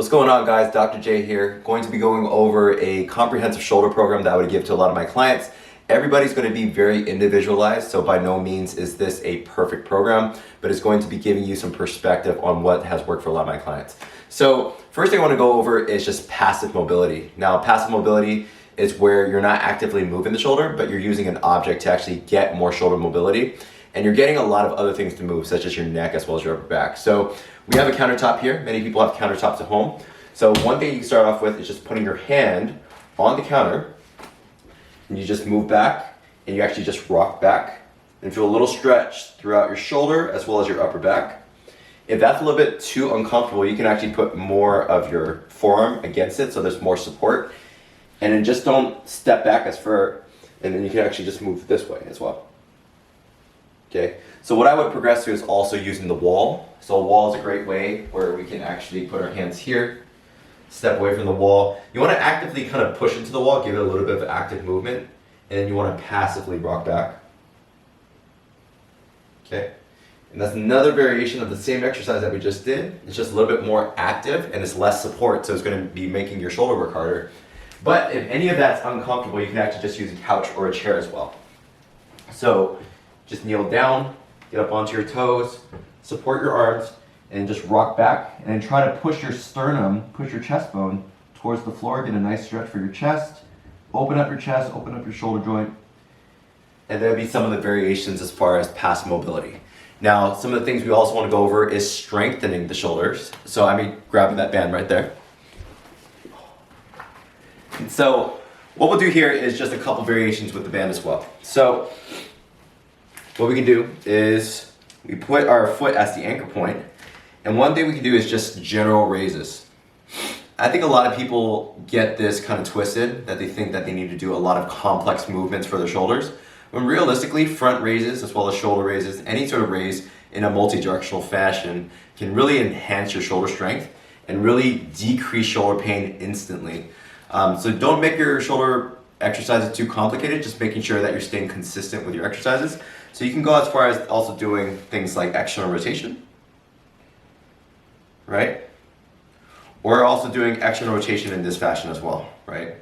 What's going on, guys? Dr. J here. Going to be going over a comprehensive shoulder program that I would give to a lot of my clients. Everybody's going to be very individualized, so by no means is this a perfect program, but it's going to be giving you some perspective on what has worked for a lot of my clients. So first thing I want to go over is just passive mobility. Now, passive mobility is where you're not actively moving the shoulder, but you're using an object to actually get more shoulder mobility. And you're getting a lot of other things to move, such as your neck as well as your upper back. So we have a countertop here. Many people have countertops at home. So one thing you can start off with is just putting your hand on the counter, and you just move back, and you actually just rock back and feel a little stretch throughout your shoulder as well as your upper back. If that's a little bit too uncomfortable, you can actually put more of your forearm against it so there's more support. And then just don't step back as far, and then you can actually just move this way as well. Okay, so what I would progress to is also using the wall. So a wall is a great way where we can actually put our hands here, step away from the wall. You want to actively kind of push into the wall, give it a little bit of active movement, and then you want to passively rock back. Okay, and that's another variation of the same exercise that we just did. It's just a little bit more active and it's less support, so it's going to be making your shoulder work harder. But if any of that's uncomfortable, you can actually just use a couch or a chair as well. So just kneel down, get up onto your toes, support your arms, and just rock back. And then try to push your sternum, push your chest bone towards the floor. Get a nice stretch for your chest. Open up your chest, open up your shoulder joint. And there'll be some of the variations as far as passive mobility. Now, some of the things we also want to go over is strengthening the shoulders. So grabbing that band right there. And so what we'll do here is just a couple variations with the band as well. So what we can do is we put our foot as the anchor point, and one thing we can do is just general raises. I think a lot of people get this kind of twisted, that they think that they need to do a lot of complex movements for their shoulders, when realistically front raises as well as shoulder raises, any sort of raise in a multi-directional fashion can really enhance your shoulder strength and really decrease shoulder pain instantly. So don't make your shoulder exercises too complicated, just making sure that you're staying consistent with your exercises. So you can go as far as also doing things like external rotation, right? Or also doing external rotation in this fashion as well, right?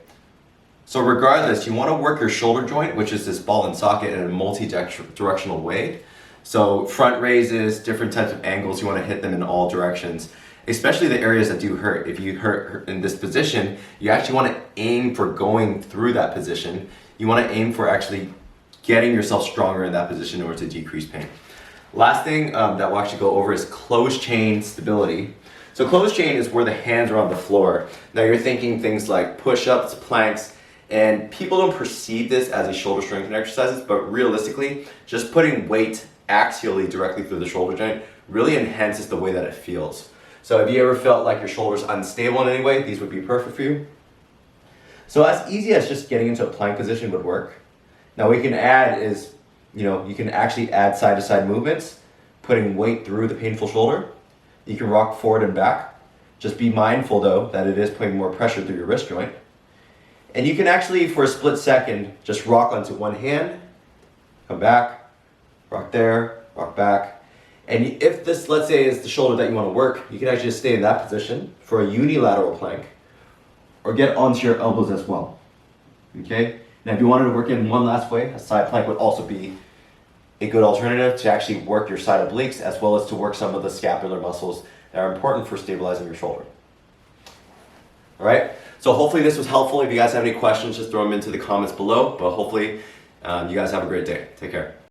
So regardless, you want to work your shoulder joint, which is this ball and socket, in a multi-directional way. So front raises, different types of angles, you want to hit them in all directions, especially the areas that do hurt. If you hurt in this position, you actually want to aim for going through that position. You want to aim for actually getting yourself stronger in that position in order to decrease pain. Last thing that we'll actually go over is closed chain stability. So closed chain is where the hands are on the floor. Now you're thinking things like push-ups, planks, and people don't perceive this as a shoulder strengthening exercises, but realistically, just putting weight axially directly through the shoulder joint really enhances the way that it feels. So if you ever felt like your shoulder's unstable in any way, these would be perfect for you. So as easy as just getting into a plank position would work. Now we can add is, you can actually add side-to-side movements, putting weight through the painful shoulder. You can rock forward and back. Just be mindful though that it is putting more pressure through your wrist joint. And you can actually, for a split second, just rock onto one hand, come back, rock there, rock back. And if this, let's say, is the shoulder that you want to work, you can actually just stay in that position for a unilateral plank, or get onto your elbows as well, okay? Now if you wanted to work in one last way, a side plank would also be a good alternative to actually work your side obliques as well as to work some of the scapular muscles that are important for stabilizing your shoulder. All right, so hopefully this was helpful. If you guys have any questions, just throw them into the comments below, but hopefully you guys have a great day. Take care.